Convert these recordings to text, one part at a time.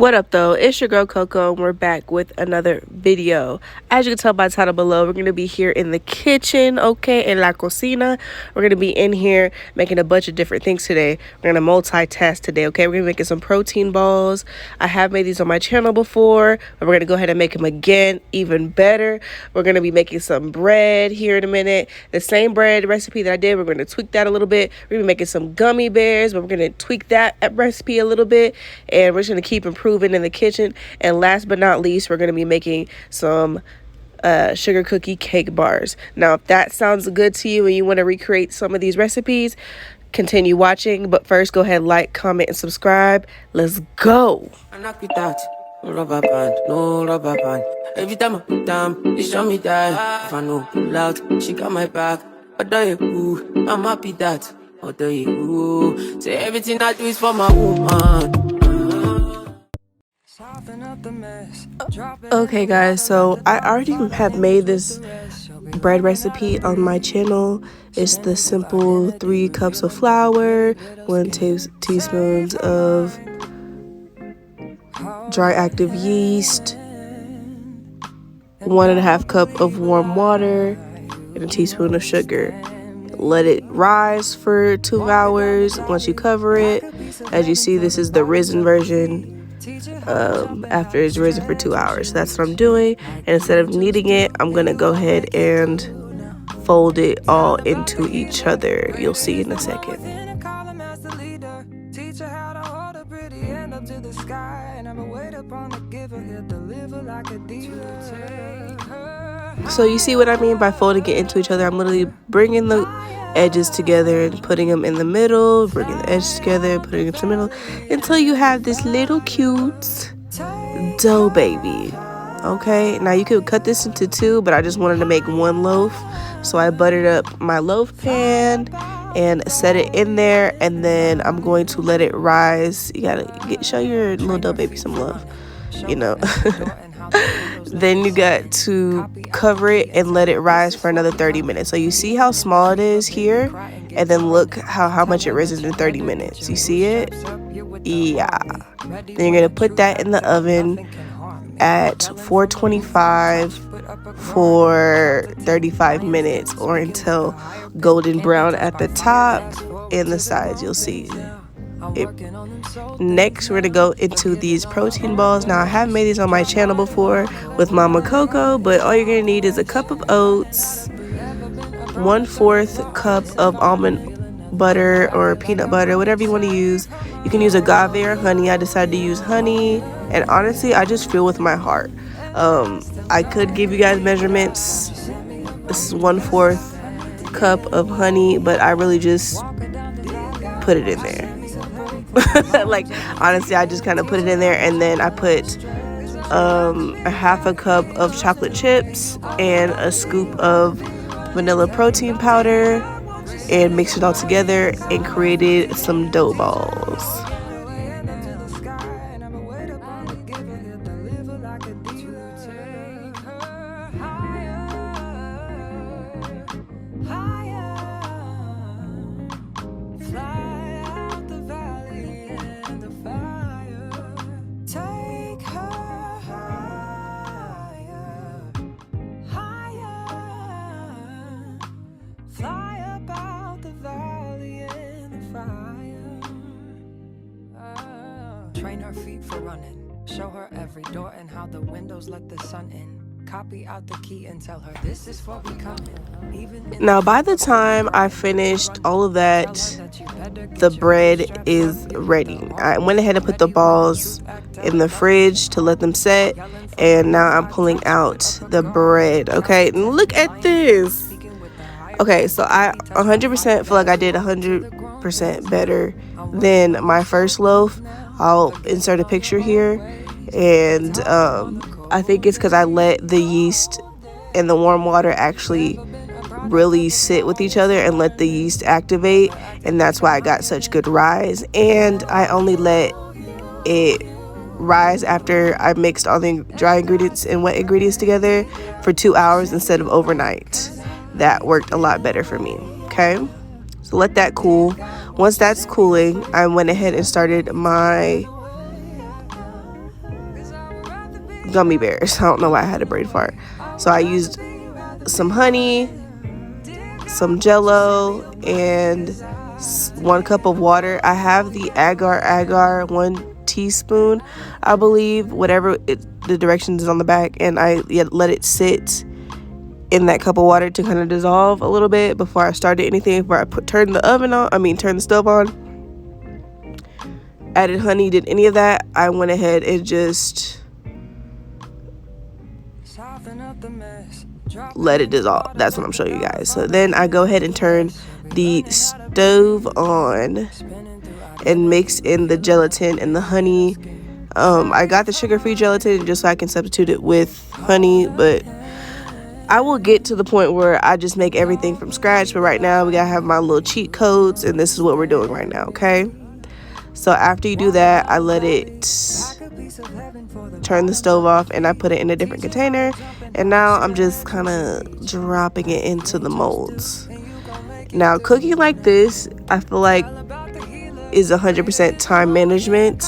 What up though, it's your girl Coco and we're back with another video. As you can tell by the title below, we're going to be here in the kitchen, okay, in la cocina. We're going to be in here making a bunch of different things today. We're going to multitask today, okay. We're going to be making some protein balls. I have made these on my channel before, but we're going to go ahead and make them again, even better. We're going to be making some bread here in a minute. The same bread recipe that I did, we're going to tweak that a little bit. We're going to be making some gummy bears, but we're going to tweak that recipe a little bit, and we're just going to keep improving in the kitchen. And last but not least, we're going to be making some sugar cookie cake bars. Now if that sounds good to you and you want to recreate some of these recipes, continue watching, but first go ahead, like, comment, and subscribe. Let's go. No rubber band, no rubber band. Every time I put down, they show me that. If I know pull out, she got my back. Although you cool, I'm happy that. Although you cool, say everything I do is for my woman. Okay guys, so I already have made this bread recipe on my channel. It's the simple 3 cups of flour, 1 teaspoon of dry active yeast, 1.5 cup of warm water, and a teaspoon of sugar. Let it rise for 2 hours. Once you cover it, as you see, this is the risen version. After it's risen for 2 hours, that's what I'm doing. And instead of kneading it, I'm gonna go ahead and fold it all into each other. You'll see in a second. So you see what I mean by folding it into each other? I'm literally bringing the edges together and putting them in the middle, bringing the edges together, putting them in the middle, until you have this little cute dough baby. Okay, now you could cut this into 2, but I just wanted to make 1 loaf, so I buttered up my loaf pan and set it in there, and then I'm going to let it rise. You gotta show your little dough baby some love, you know. Then you got to cover it and let it rise for another 30 minutes. So you see how small it is here, and then look how much it rises in 30 minutes. You see it? Yeah. Then you're gonna put that in the oven at 425 for 35 minutes, or until golden brown at the top and the sides. You'll see it. Next, we're gonna go into these protein balls. Now I have made these on my channel before with Mama Coco, but all you're gonna need is a cup of oats, 1/4 cup of almond butter or peanut butter, whatever you want to use. You can use agave or honey. I decided to use honey, and honestly I just feel with my heart. I could give you guys measurements. This is 1/4 cup of honey, but I really just put it in there. Like, honestly, I just kind of put it in there, and then I put a 1/2 cup of chocolate chips and a scoop of vanilla protein powder, and mixed it all together and created some dough balls. Train her feet for running. Show her every door and how the windows let the sun in. Copy out the key and tell her this is for becoming. Now by the time I finished all of that, the bread is ready. I went ahead and put the balls in the fridge to let them set, and now I'm pulling out the bread. Okay, and look at this. Okay, so I 100% feel like I did 100% better than my first loaf. I'll insert a picture here, and I think it's because I let the yeast and the warm water actually really sit with each other and let the yeast activate, and that's why I got such good rise. And I only let it rise after I mixed all the dry ingredients and wet ingredients together for 2 hours instead of overnight. That worked a lot better for me. Okay, so let that cool. Once that's cooling, I went ahead and started my gummy bears. I don't know why I had a brain fart. So I used some honey, some jello, and 1 cup of water. I have the agar 1 teaspoon, I believe, whatever the directions is on the back, and I let it sit in that cup of water to kind of dissolve a little bit before I started anything, before I turn the stove on. Added honey, did any of that. I went ahead and just let it dissolve. That's what I'm showing you guys. So then I go ahead and turn the stove on and mix in the gelatin and the honey. I got the sugar-free gelatin just so I can substitute it with honey, but I will get to the point where I just make everything from scratch. But right now we gotta have my little cheat codes, and this is what we're doing right now, okay? So after you do that, I let it turn the stove off, and I put it in a different container, and now I'm just kind of dropping it into the molds. Now cooking like this, I feel like, is 100% time management.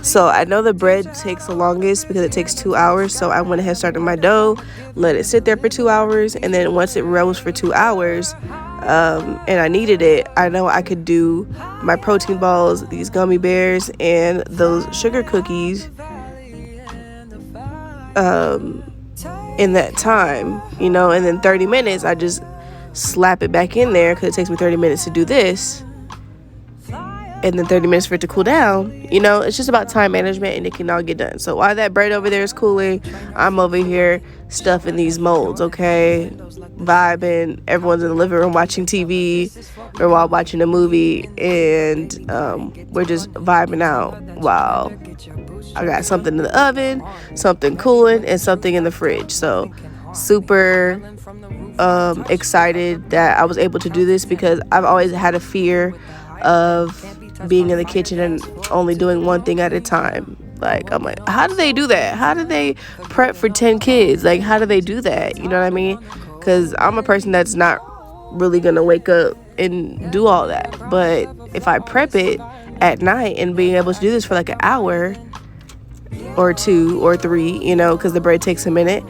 So I know the bread takes the longest because it takes 2 hours, so I went ahead and started my dough, let it sit there for 2 hours, and then once it rose for 2 hours, and I needed it, I know I could do my protein balls, these gummy bears, and those sugar cookies in that time, you know. And then 30 minutes I just slap it back in there because it takes me 30 minutes to do this, and then 30 minutes for it to cool down. You know, it's just about time management, and it can all get done. So while that bread over there is cooling, I'm over here stuffing these molds, okay, vibing. Everyone's in the living room watching TV or while watching a movie, and we're just vibing out while I got something in the oven, something cooling, and something in the fridge. So super excited that I was able to do this, because I've always had a fear of being in the kitchen and only doing one thing at a time. Like, I'm like, how do they do that? How do they prep for 10 kids? Like, how do they do that? You know what I mean? Because I'm a person that's not really gonna wake up and do all that. But if I prep it at night and being able to do this for like an hour or 2 or 3, you know, because the bread takes a minute,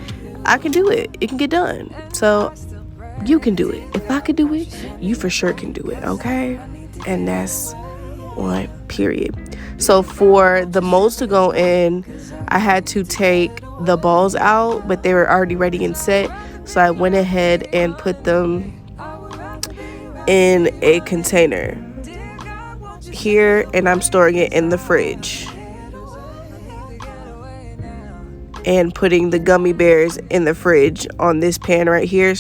I can do it. It can get done. So you can do it. If I could do it, you for sure can do it, okay? And that's one, period. So for the molds to go in, I had to take the balls out, but they were already ready and set. So I went ahead and put them in a container here, and I'm storing it in the fridge, and putting the gummy bears in the fridge on this pan right here.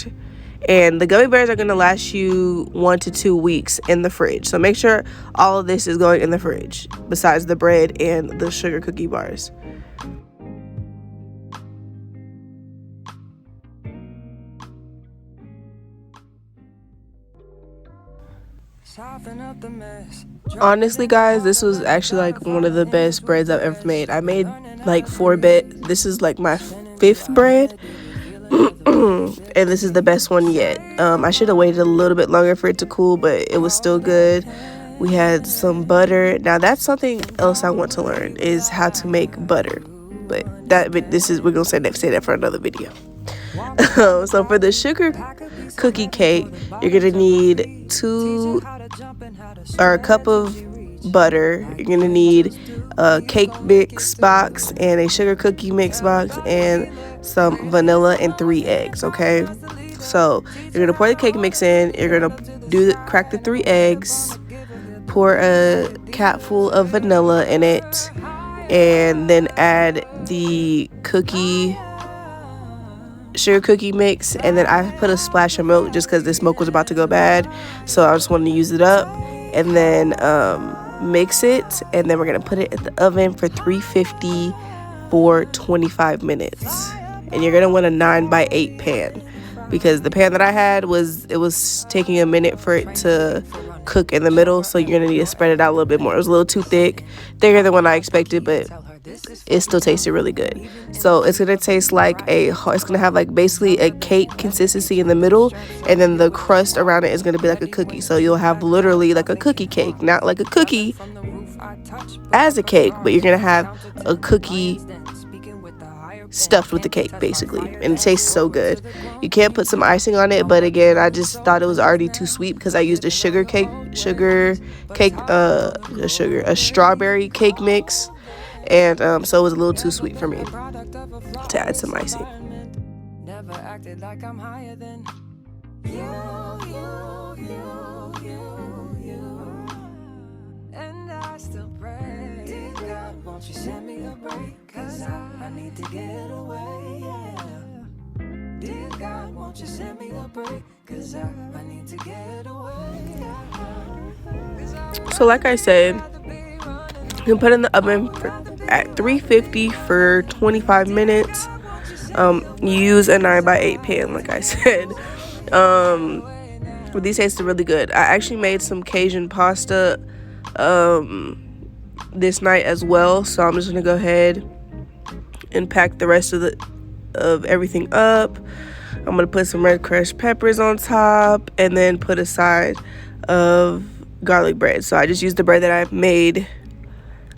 And the gummy bears are going to last you 1 to 2 weeks in the fridge. So make sure all of this is going in the fridge, besides the bread and the sugar cookie bars. Honestly, guys, this was actually like one of the best breads I've ever made. I made like 4 this is like my 5th bread. And this is the best one yet. I should have waited a little bit longer for it to cool, but it was still good. We had some butter. Now that's something else I want to learn, is how to make butter. But we're gonna say that for another video. So for the sugar cookie cake, you're gonna need a cup of butter. You're gonna need a cake mix box and a sugar cookie mix box and some vanilla and 3 eggs. Okay, so you're gonna pour the cake mix in. You're gonna crack the 3 eggs, pour a capful of vanilla in it, and then add the sugar cookie mix. And then I put a splash of milk just because this milk was about to go bad, so I just wanted to use it up. And then mix it, and then we're gonna put it in the oven for 350 for 25 minutes. And you're gonna want a 9x8 pan, because the pan that I had was taking a minute for it to cook in the middle, so you're gonna need to spread it out a little bit more. It was a little too thicker than what I expected, but it still tasted really good. So it's gonna taste like it's gonna have like basically a cake consistency in the middle, and then the crust around it is gonna be like a cookie. So you'll have literally like a cookie cake, not like a cookie as a cake, but you're gonna have a cookie stuffed with the cake basically, and it tastes so good. You can't put some icing on it, but again, I just thought it was already too sweet because I used a a strawberry cake mix, and so it was a little too sweet for me to add some icing. Never acted like I'm higher than you. And I still pray, dear God, won't you send me a break? Cause I need to get away, yeah. Dear God, won't you send me a break? Cause I need to get away, yeah. So like I said, you can put it in the oven at 350 for 25 minutes. Use a 9x8 pan, like I said. But these taste really good. I actually made some Cajun pasta this night as well, so I'm just gonna go ahead and pack the rest of everything up. I'm gonna put some red crushed peppers on top, and then put a side of garlic bread. So I just used the bread that I've made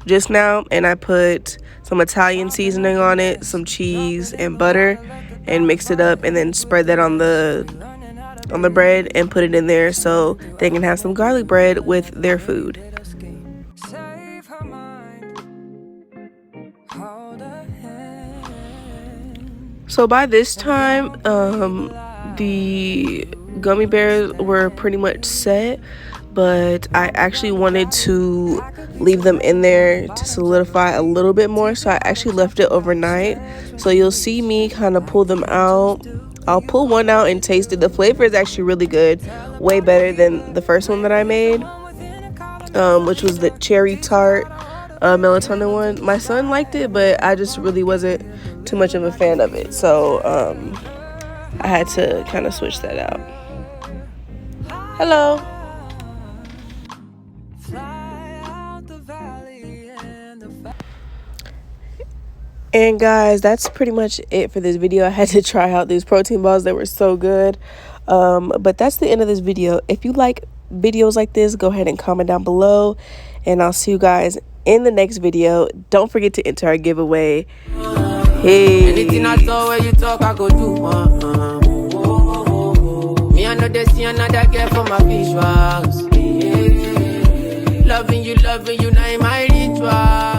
just now, and I put some Italian seasoning on it, some cheese and butter, and mixed it up, and then spread that on the bread and put it in there so they can have some garlic bread with their food. So by this time, the gummy bears were pretty much set, but I actually wanted to leave them in there to solidify a little bit more, so I actually left it overnight. So you'll see me kind of pull them out. I'll pull one out and taste it. The flavor is actually really good, way better than the first one that I made, which was the cherry tart melatonin one. My son liked it, but I just really wasn't too much of a fan of it, so I had to kind of switch that out. Hello. And guys, that's pretty much it for this video. I had to try out these protein balls. They were so good. But that's the end of this video. If you like videos like this, go ahead and comment down below, and I'll see you guys in the next video. Don't forget to enter our giveaway. Hey. Anything I saw where you talk, I go do. Me, I know they see another girl for my visuals. Loving you, now in my rituals.